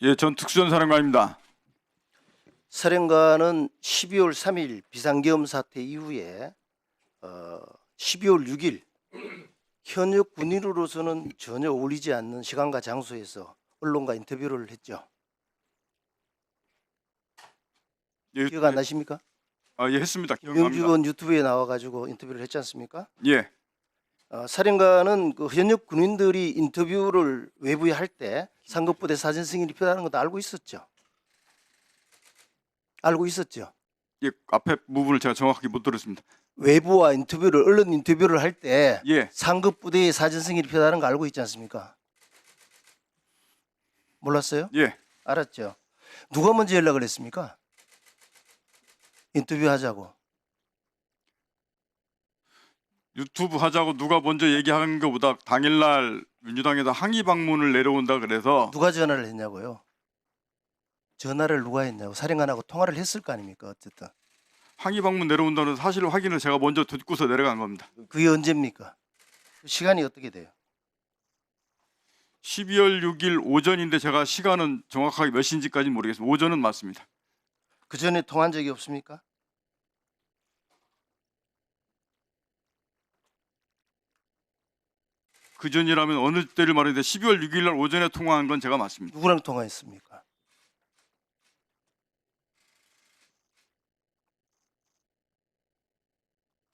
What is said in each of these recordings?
예, 전 특수전사령관입니다. 사령관은 12월 3일 비상계엄 사태 이후에 12월 6일 현역 군인으로서는 전혀 어울리지 않는 시간과 장소에서 언론과 인터뷰를 했죠. 예, 기억 안 나십니까? 예, 했습니다. 김병주 기억납니다. 의원 유튜브에 나와가지고 인터뷰를 했지 않습니까? 예, 사령관은 그 현역 군인들이 인터뷰를 외부에 할 때 상급부대 사전 승인이 필요하다는 것도 알고 있었죠. 알고 있었죠. 예, 앞에 부분을 제가 정확하게 못 들었습니다. 외부와 인터뷰를 언론 인터뷰를 할 때 예, 상급 부대의 사전 승인이 필요하다는 거 알고 있지 않습니까? 몰랐어요? 예, 알았죠. 누가 먼저 연락을 했습니까? 인터뷰하자고. 유튜브 하자고 누가 먼저 얘기한 것보다 당일날 민주당에서 항의 방문을 내려온다 그래서 누가 전화를 했냐고요? 전화를 누가 했냐고. 사령관하고 통화를 했을 거 아닙니까? 어쨌든. 항의 방문 내려온다는 사실 확인을 제가 먼저 듣고서 내려간 겁니다. 그게 언제입니까? 시간이 어떻게 돼요? 12월 6일 오전인데 제가 시간은 정확하게 몇 시인지까지는 모르겠습니다. 오전은 맞습니다. 그 전에 통화한 적이 없습니까? 그 전이라면 어느 때를 말했는데 12월 6일 날 오전에 통화한 건 제가 맞습니다. 누구랑 통화했습니까?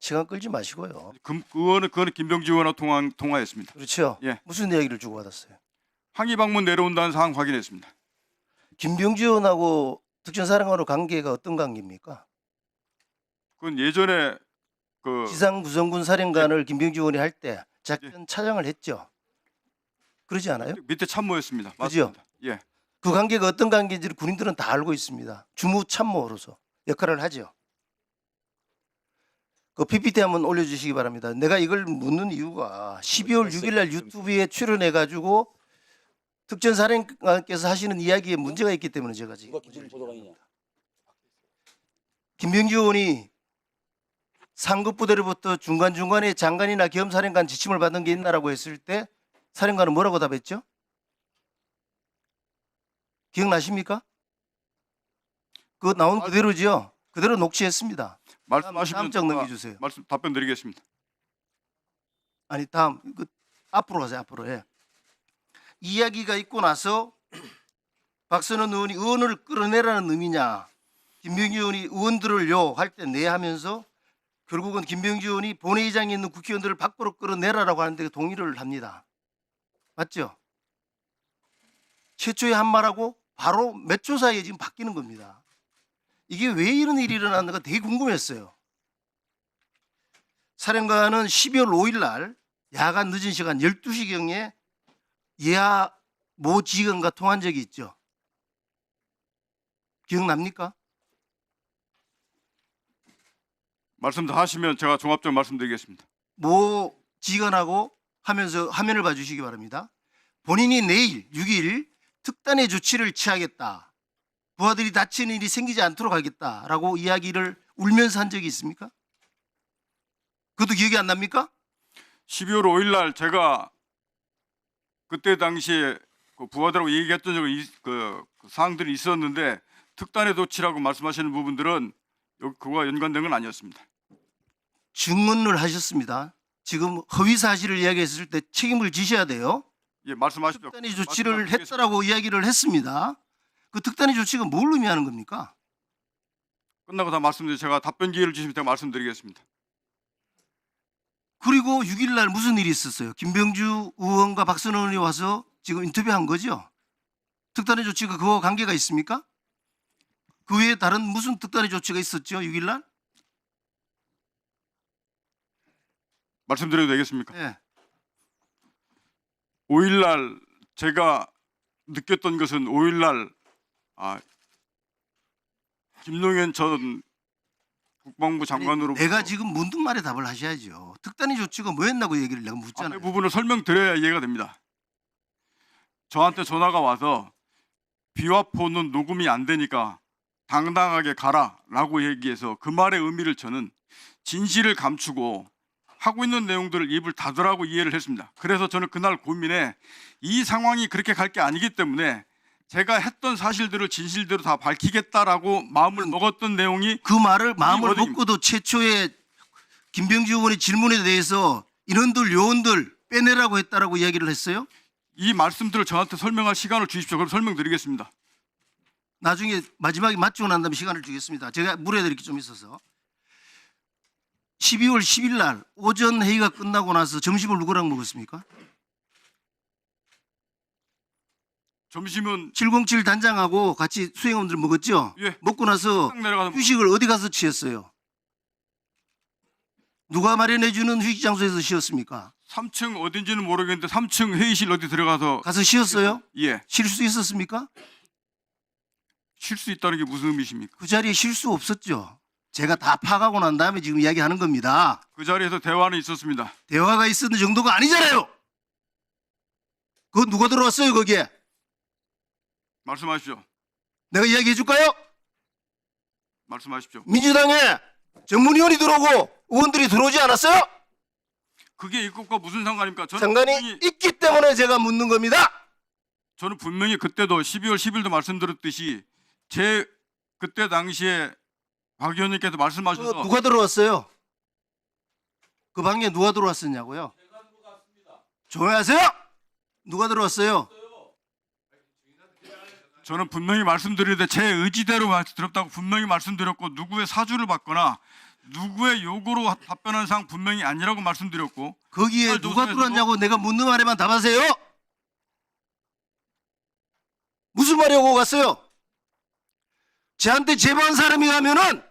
시간 끌지 마시고요. 그거는 김병주 의원과 통화했습니다. 그렇죠? 예. 무슨 이야기를 주고받았어요? 항의 방문 내려온다는 사항 확인했습니다. 김병주 의원하고 특전사령관으로 관계가 어떤 관계입니까? 그건 예전에 그 지상구성군 사령관을 김병주 의원이 할 때 작전 차장을 했죠. 그러지 않아요? 밑에 참모였습니다. 그죠? 맞습니다. 예. 그 관계가 어떤 관계인지를 군인들은 다 알고 있습니다. 주무 참모로서 역할을 하죠. 그 PPT 한번 올려주시기 바랍니다. 내가 이걸 묻는 이유가 12월 6일 날 유튜브에 출연해가지고 특전사령관께서 하시는 이야기에 문제가 있기 때문에 제가 지금 김병주 의원이 상급 부대로부터 중간중간에 장관이나 겸사령관 지침을 받은 게 있나라고 했을 때 사령관은 뭐라고 답했죠? 기억나십니까? 그거 나온 그대로지요. 그대로 녹취했습니다. 말씀하시면 다음 장 넘겨주세요. 말씀 답변 드리겠습니다. 아니 다음 앞으로 가세요. 앞으로. 예. 이야기가 있고 나서 박선원 의원이 의원을 끌어내라는 의미냐, 김병주 의원이 의원들을요 할 때 네 하면서 결국은 김병주 의원이 본회의장에 있는 국회의원들을 밖으로 끌어내라라고 하는데 동의를 합니다. 맞죠? 최초에 한 말하고 바로 몇 초 사이에 지금 바뀌는 겁니다. 이게 왜 이런 일이 일어났는가 되게 궁금했어요. 사령관은 12월 5일 날 야간 늦은 시간 12시경에 예하 모 지휘관과 통화한 적이 있죠. 기억납니까? 말씀 다 하시면 제가 종합적으로 말씀드리겠습니다. 모 지휘관하고 하면서 화면을 봐주시기 바랍니다. 본인이 내일 6일 특단의 조치를 취하겠다. 부하들이 다치는 일이 생기지 않도록 하겠다라고 이야기를 울면서 한 적이 있습니까? 그것도 기억이 안 납니까? 12월 5일 날 제가 그때 당시에 그 부하들하고 얘기했던 적이 그 사항들이 있었는데 특단의 조치라고 말씀하시는 부분들은 그거와 연관된 건 아니었습니다. 증언을 하셨습니다. 지금 허위 사실을 이야기했을 때 책임을 지셔야 돼요. 예, 말씀하십시오. 특단의 조치를 말씀드리겠습니다. 했다라고 이야기를 했습니다. 그 특단의 조치가 뭘 의미하는 겁니까? 끝나고 다 말씀드리고 제가 답변 기회를 주시면 제가 말씀드리겠습니다. 그리고 6일 날 무슨 일이 있었어요? 김병주 의원과 박선원 의원이 와서 지금 인터뷰한 거죠? 특단의 조치가 그거와 관계가 있습니까? 그 외에 다른 무슨 특단의 조치가 있었죠? 6일 날? 말씀드려도 되겠습니까? 네. 5일 날 제가 느꼈던 것은 5일 날 김용현 전 국방부 장관으로 내가 지금 묻는 말에 답을 하셔야죠. 특단의 조치가 뭐였나고 얘기를 내가 앞에 묻잖아요. 부분을 설명드려야 이해가 됩니다. 저한테 전화가 와서 비화포는 녹음이 안 되니까 당당하게 가라라고 얘기해서 그 말의 의미를 저는 진실을 감추고 하고 있는 내용들을 입을 닫으라고 이해를 했습니다. 그래서 저는 그날 고민에 이 상황이 그렇게 갈 게 아니기 때문에 제가 했던 사실들을 진실대로 다 밝히겠다라고 마음을 먹었던 내용이 그 말을 마음을 어디- 먹고도 최초에 김병지 의원의 질문에 대해서 인원들 요원들 빼내라고 했다라고 이야기를 했어요. 이 말씀들을 저한테 설명할 시간을 주십시오. 그럼 설명드리겠습니다. 나중에 마지막에 맞추고 난 다음에 시간을 주겠습니다. 제가 물어드릴 게 좀 있어서 12월 10일 날 오전 회의가 끝나고 나서 점심을 누구랑 먹었습니까? 점심은 707 단장하고 같이 수행원들 먹었죠? 예. 먹고 나서 딱 내려가서 휴식을 어디 가서 취했어요? 누가 마련해 주는 휴식 장소에서 쉬었습니까? 3층 어딘지는 모르겠는데 3층 회의실 어디 들어가서 가서 쉬었어요? 예, 쉴 수 있었습니까? 쉴 수 있다는 게 무슨 의미십니까? 그 자리에 쉴 수 없었죠. 제가 다 파악하고 난 다음에 지금 이야기하는 겁니다. 그 자리에서 대화는 있었습니다. 대화가 있었는 정도가 아니잖아요. 그거 누가 들어왔어요 거기에? 말씀하십시오. 내가 이야기해 줄까요? 말씀하십시오. 민주당에 전문위원이 들어오고 의원들이 들어오지 않았어요? 그게 이것과 무슨 상관입니까? 상관이 있기 때문에 제가 묻는 겁니다. 저는 분명히 그때도 12월 10일도 말씀드렸듯이 제 그때 당시에 박 의원님께서 말씀하셔서 누가 들어왔어요? 그 방에 누가 들어왔었냐고요? 조용히 하세요. 누가 들어왔어요? 저는 분명히 말씀드리는데 제 의지대로 말씀드렸다고 분명히 말씀드렸고 누구의 사주를 받거나 누구의 요구로 답변한 사항 분명히 아니라고 말씀드렸고 거기에 누가 들어왔냐고 내가 묻는 말에만 답하세요. 무슨 말이 오고 갔어요? 저한테 제보한 사람이 가면은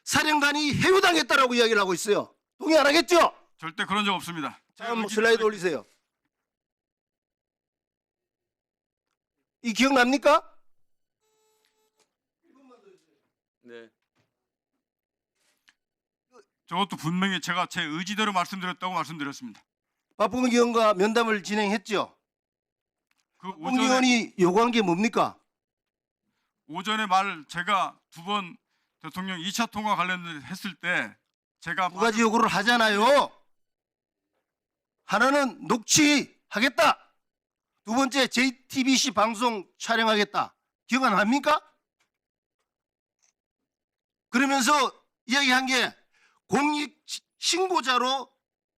사령관이 해유당했다라고 이야기를 하고 있어요. 동의 안 하겠죠? 절대 그런 적 없습니다. 다음 슬라이드 올리세요. 이 기억납니까? 네. 저것도 분명히 제가 제 의지대로 말씀드렸다고 말씀드렸습니다. 박봉기 의원과 면담을 진행했죠. 그 박봉기 의원이 요구한 게 뭡니까? 오전에 말 제가 두 번 대통령 2차 통화 관련해서 했을 때 제가 두 가지 요구를 하잖아요. 하나는 녹취하겠다. 두 번째 JTBC 방송 촬영하겠다. 기억 안 납니까? 그러면서 이야기한 게 공익 신고자로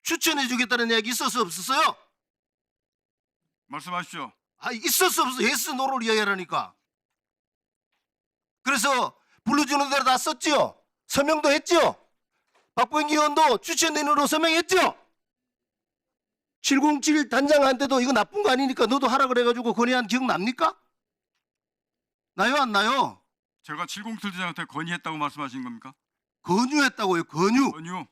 추천해 주겠다는 이야기 있었어 없었어요? 말씀하십시오. 아 있었어 없었어? 예스 노를 이야기하라니까. 그래서 불러주는 대로 다 썼죠. 서명도 했죠. 박봉기 의원도 추천인으로 서명했죠. 707 단장한테도 이거 나쁜 거 아니니까 너도 하라 그래가지고 건의한 기억 납니까? 나요 안 나요? 제가 707 대장한테 건의했다고 말씀하신 겁니까? 권유했다고요. 권유. 건의.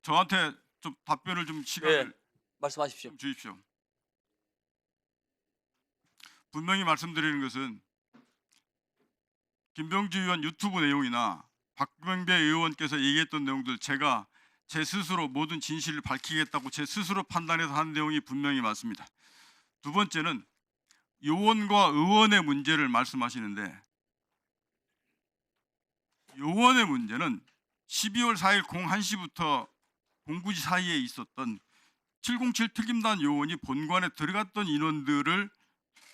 저한테 좀 답변을 좀 시간을 말씀하십시오. 좀 주십시오. 분명히 말씀드리는 것은 김병지 의원 유튜브 내용이나 박병대 의원께서 얘기했던 내용들 제가 제 스스로 모든 진실을 밝히겠다고 제 스스로 판단해서 한 내용이 분명히 맞습니다. 두 번째는 요원과 의원의 문제를 말씀하시는데 요원의 문제는 12월 4일 01시부터 09시 사이에 있었던 707 특임단 요원이 본관에 들어갔던 인원들을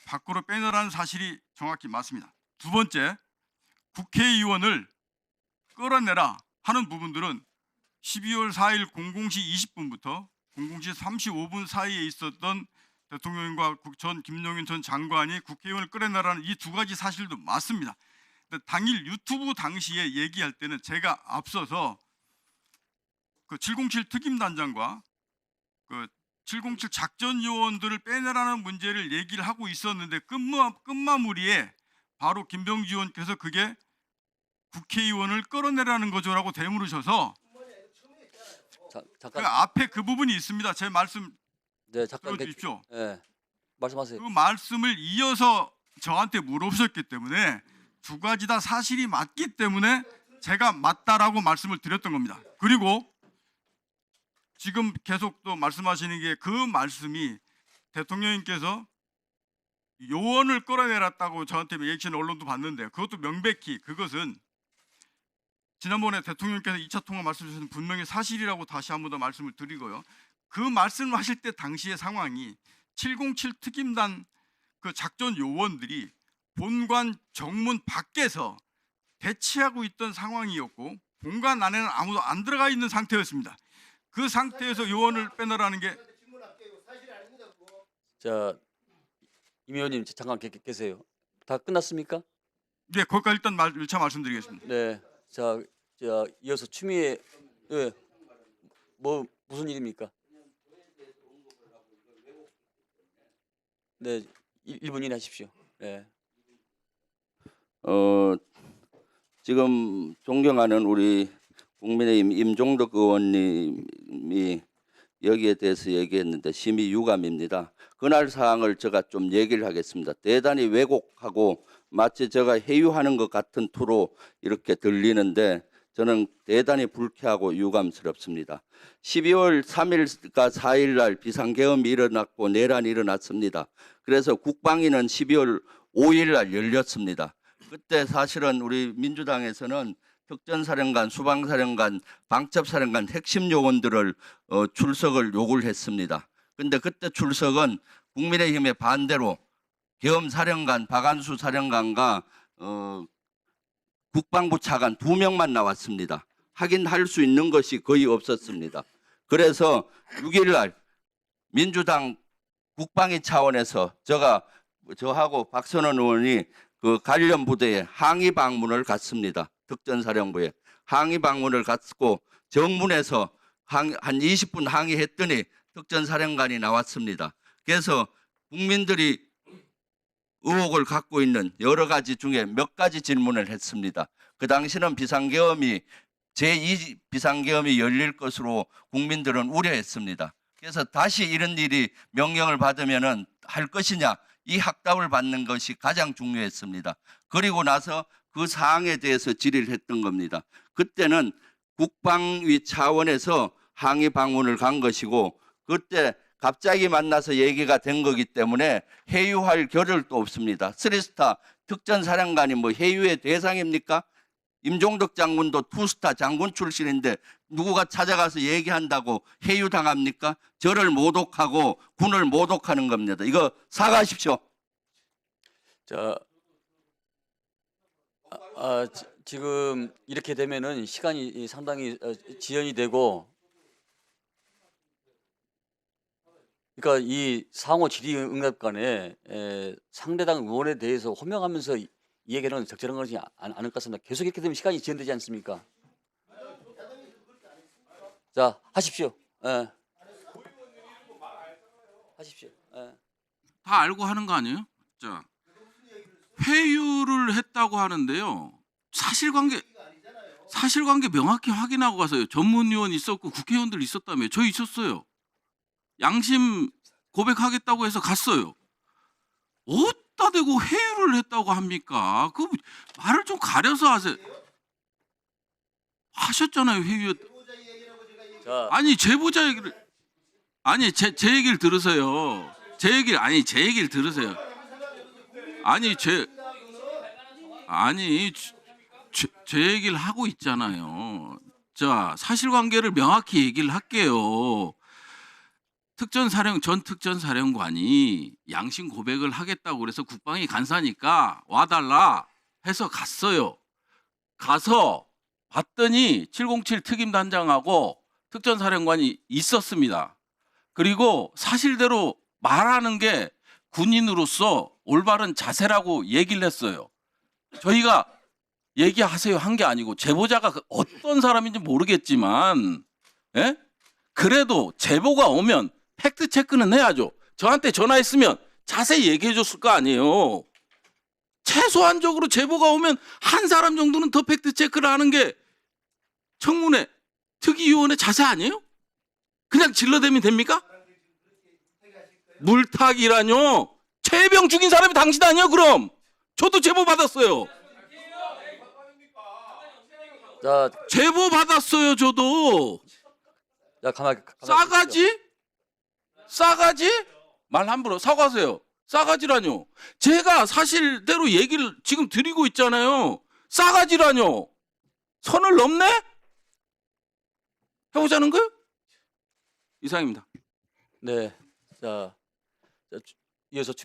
밖으로 빼내라는 사실이 정확히 맞습니다. 두 번째, 국회의원을 끌어내라 하는 부분들은 12월 4일 00시 20분부터 00시 35분 사이에 있었던 대통령과 전 김용현 전 장관이 국회의원을 끌어내라는 이 두 가지 사실도 맞습니다. 근데 당일 유튜브 당시에 얘기할 때는 제가 앞서서 그 707 특임단장과 그 707 작전 요원들을 빼내라는 문제를 얘기를 하고 있었는데 끝마무리에 바로 김병지 의원께서 그게 국회의원을 끌어내라는 거죠라고 되물으셔서 그 잠깐. 앞에 그 부분이 있습니다. 제 말씀 네, 잠깐. 들어주십시오. 네. 말씀하세요. 그 말씀을 이어서 저한테 물어보셨기 때문에 두 가지 다 사실이 맞기 때문에 제가 맞다라고 말씀을 드렸던 겁니다. 그리고 지금 계속 또 말씀하시는 게 그 말씀이 대통령님께서 요원을 끌어내렸다고 저한테 얘기하시는 언론도 봤는데 그것도 명백히 그것은 지난번에 대통령께서 2차 통화 말씀 주신 분명히 사실이라고 다시 한 번 더 말씀을 드리고요. 그 말씀을 하실 때 당시의 상황이 707 특임단 그 작전 요원들이 본관 정문 밖에서 대치하고 있던 상황이었고 본관 안에는 아무도 안 들어가 있는 상태였습니다. 그 상태에서 요원을 빼내라는 게 자, 임 의원님 잠깐 계세요. 다 끝났습니까? 네, 거기까지 일단 1차 말씀드리겠습니다. 네. 자, 이어서 추미애 뭐 무슨 일입니까? 네, 1분 이내 하십시오. 네. 지금 존경하는 우리 국민의힘 임종덕 의원님이 여기에 대해서 얘기했는데 심히 유감입니다. 그날 사항을 제가 좀 얘기를 하겠습니다. 대단히 왜곡하고 마치 제가 회유하는 것 같은 투로 이렇게 들리는데 저는 대단히 불쾌하고 유감스럽습니다. 12월 3일과 4일 날 비상계엄이 일어났고 내란이 일어났습니다. 그래서 국방위는 12월 5일 날 열렸습니다. 그때 사실은 우리 민주당에서는 특전사령관, 수방사령관, 방첩사령관 핵심 요원들을 출석을 요구를 했습니다. 근데 그때 출석은 국민의힘의 반대로 계엄사령관, 박안수 사령관과 국방부 차관 2명만 나왔습니다. 확인할 수 있는 것이 거의 없었습니다. 그래서 6일 날 민주당 국방위 차원에서 저하고 박선원 의원이 그 관련 부대에 항의 방문을 갔습니다. 특전사령부에 항의 방문을 갔고 정문에서 한 20분 항의했더니 특전사령관이 나왔습니다. 그래서 국민들이 의혹을 갖고 있는 여러 가지 중에 몇 가지 질문을 했습니다. 그 당시는 비상계엄이 제2 비상계엄이 열릴 것으로 국민들은 우려했습니다. 그래서 다시 이런 일이 명령을 받으면은 할 것이냐 이 확답을 받는 것이 가장 중요했습니다. 그리고 나서 그 사항에 대해서 질의를 했던 겁니다. 그때는 국방위 차원에서 항의 방문을 간 것이고 그때 갑자기 만나서 얘기가 된 거기 때문에 회유할 겨를도 없습니다. 3스타 특전사령관이 뭐 회유의 대상입니까? 임종덕 장군도 2스타 장군 출신인데 누구가 찾아가서 얘기한다고 회유당합니까? 저를 모독하고 군을 모독하는 겁니다. 이거 사과하십시오. 자, 지금 이렇게 되면은 시간이 상당히 지연이 되고, 그러니까 이 상호 질의응답관에 상대당 의원에 대해서 호명하면서 이 얘기는 적절한 것이 않을 것 같습니다. 계속 이렇게 되면 시간이 지연되지 않습니까? 자, 하십시오. 예. 하십시오. 예. 다 알고 하는 거 아니에요? 자, 회유를 했다고 하는데요. 사실관계 명확히 확인하고 가세요. 전문위원 있었고 국회의원들 있었다며. 저 있었어요. 양심 고백하겠다고 해서 갔어요. 어디다 대고 회유를 했다고 합니까? 그 말을 좀 가려서 하세요. 하셨잖아요, 회유. 자, 아니 제보자 얘기를 아니 제 얘기를 들으세요. 제 얘기를 들으세요. 제 얘기를 하고 있잖아요. 자, 사실관계를 명확히 얘기를 할게요. 전 특전사령관이 양심 고백을 하겠다고 그래서 국방위 간사니까 와달라 해서 갔어요. 가서 봤더니 707 특임단장하고 특전사령관이 있었습니다. 그리고 사실대로 말하는 게 군인으로서 올바른 자세라고 얘기를 했어요. 저희가 얘기하세요 한 게 아니고 제보자가 어떤 사람인지 모르겠지만 그래도 제보가 오면 팩트 체크는 해야죠. 저한테 전화했으면 자세히 얘기해 줬을 거 아니에요. 최소한적으로 제보가 오면 한 사람 정도는 더 팩트 체크를 하는 게 청문회 특위위원회 자세 아니에요? 그냥 질러대면 됩니까? 물타기라뇨. 최혜병 죽인 사람이 당신 아니에요 그럼? 저도 제보 받았어요. 자, 제보 받았어요 저도. 자 가만히 싸가지? 말 함부로 사과하세요. 싸가지라뇨. 제가 사실대로 얘기를 지금 드리고 있잖아요. 싸가지라뇨. 선을 넘네? 해보자는 거요? 이상입니다. 네, 자 이어서